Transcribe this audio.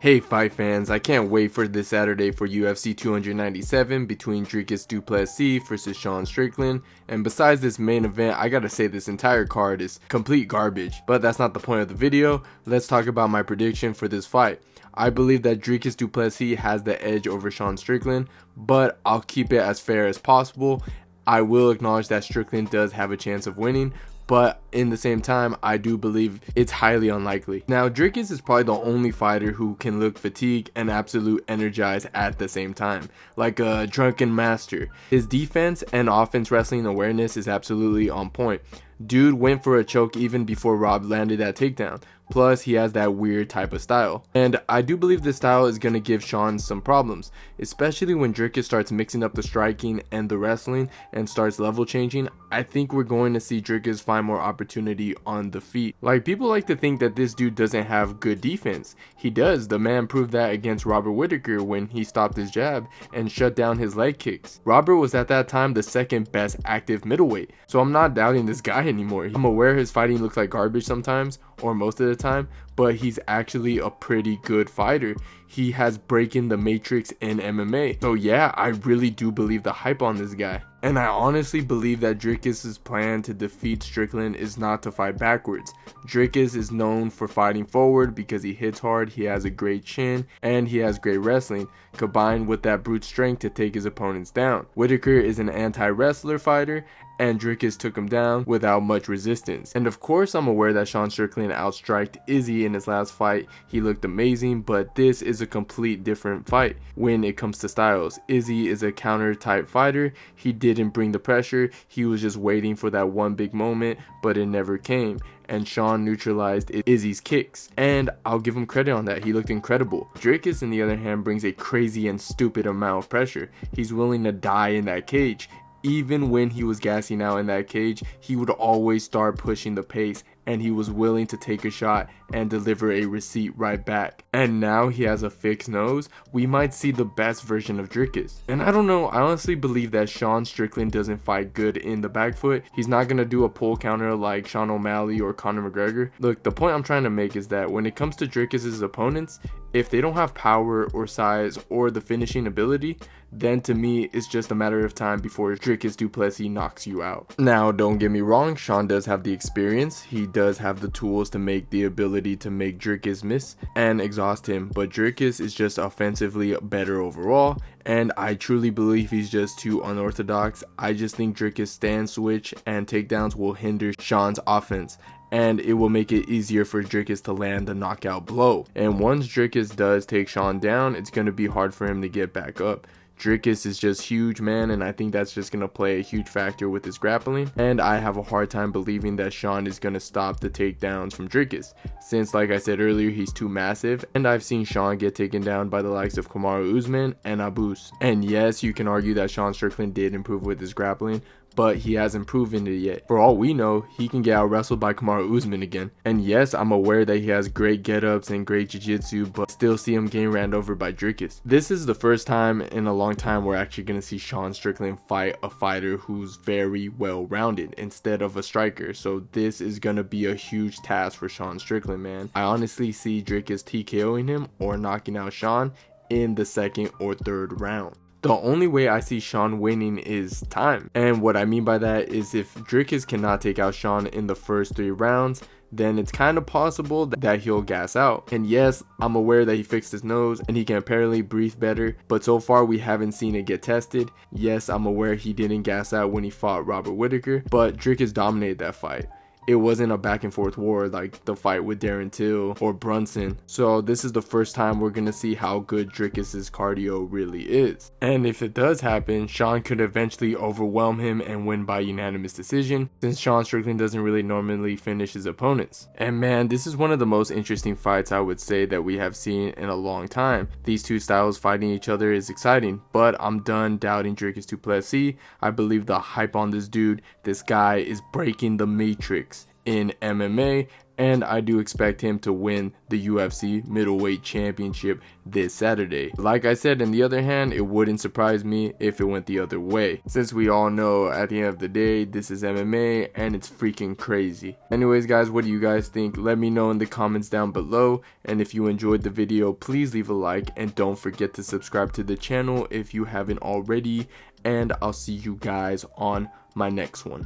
Hey fight fans, I can't wait for this Saturday for UFC 297 between Dricus Du Plessis versus Sean Strickland. And besides this main event, I gotta say this entire card is complete garbage. But that's not the point of the video. Let's talk about my prediction for this fight. I believe that Dricus Du Plessis has the edge over Sean Strickland, but I'll keep it as fair as possible. I will acknowledge that Strickland does have a chance of winning, but in the same time, I do believe it's highly unlikely. Now, Dricus is probably the only fighter who can look fatigued and absolute energized at the same time, like a drunken master. His defense and offense wrestling awareness is absolutely on point. Dude went for a choke even before Rob landed that takedown. Plus, he has that weird type of style. And I do believe this style is going to give Sean some problems, especially when Dricus starts mixing up the striking and the wrestling and starts level changing. I think we're going to see Dricus find more opportunity on the feet. Like, people like to think that this dude doesn't have good defense. He does. The man proved that against Robert Whittaker when he stopped his jab and shut down his leg kicks. Robert was at that time the second best active middleweight, so I'm not doubting this guy anymore. I'm aware his fighting looks like garbage sometimes, or most of the time, but he's actually a pretty good fighter. He has breaking the matrix in MMA. So yeah, I really do believe the hype on this guy. And I honestly believe that Dricus' plan to defeat Strickland is not to fight backwards. Dricus is known for fighting forward because he hits hard, he has a great chin, and he has great wrestling, combined with that brute strength to take his opponents down. Whittaker is an anti-wrestler fighter, and Dricus took him down without much resistance. And of course, I'm aware that Sean Strickland outstriked Izzy in his last fight. He looked amazing, but this is a complete different fight when it comes to styles. Izzy is a counter type fighter. He didn't bring the pressure. He was just waiting for that one big moment, but it never came. And Sean neutralized Izzy's kicks, and I'll give him credit on that. He looked incredible. Dricus, on the other hand, brings a crazy and stupid amount of pressure. He's willing to die in that cage. Even when he was gassing out in that cage, he would always start pushing the pace, and he was willing to take a shot and deliver a receipt right back. And now he has a fixed nose. We might see the best version of Dricus. And I don't know, I honestly believe that Sean Strickland doesn't fight good in the back foot. He's not going to do a pull counter like Sean O'Malley or Conor McGregor. Look, the point I'm trying to make is that when it comes to Dricus' opponents, if they don't have power or size or the finishing ability, then to me it's just a matter of time before Dricus Du Plessis knocks you out. Now, don't get me wrong, Sean does have the experience. He does have the tools to make the ability to make Dricus miss and exhaust him, but Dricus is just offensively better overall, and I truly believe he's just too unorthodox. I just think Dricus' stand switch and takedowns will hinder Sean's offense, and it will make it easier for Dricus to land the knockout blow. And once Dricus does take Sean down, it's going to be hard for him to get back up. Dricus is just huge, man, and I think that's just going to play a huge factor with his grappling, and I have a hard time believing that Sean is going to stop the takedowns from Dricus, since like I said earlier, he's too massive, and I've seen Sean get taken down by the likes of Kamaru Usman and Abus. And yes, you can argue that Sean Strickland did improve with his grappling, but he hasn't proven it yet. For all we know, he can get out wrestled by Kamaru Usman again. And yes, I'm aware that he has great get-ups and great jiu-jitsu, but still see him getting ran over by Dricus. This is the first time in a long time we're actually going to see Sean Strickland fight a fighter who's very well-rounded instead of a striker. So this is going to be a huge task for Sean Strickland, man. I honestly see Dricus TKOing him or knocking out Sean in the second or third round. The only way I see Sean winning is time. And what I mean by that is if Dricus cannot take out Sean in the first 3 rounds, then it's kind of possible that he'll gas out. And yes, I'm aware that he fixed his nose and he can apparently breathe better, but so far we haven't seen it get tested. Yes, I'm aware he didn't gas out when he fought Robert Whittaker, but Dricus dominated that fight. It wasn't a back and forth war like the fight with Darren Till or Brunson. So this is the first time we're going to see how good Dricus' cardio really is. And if it does happen, Sean could eventually overwhelm him and win by unanimous decision, since Sean Strickland doesn't really normally finish his opponents. And man, this is one of the most interesting fights I would say that we have seen in a long time. These two styles fighting each other is exciting, but I'm done doubting Dricus Du Plessis. I believe the hype on this dude, this guy is breaking the matrix in MMA, and I do expect him to win the UFC middleweight championship this Saturday. Like I said, on the other hand, it wouldn't surprise me if it went the other way, since we all know at the end of the day this is MMA and it's freaking crazy. Anyways guys, what do you guys think? Let me know in the comments down below, and if you enjoyed the video, please leave a like and don't forget to subscribe to the channel if you haven't already, and I'll see you guys on my next one.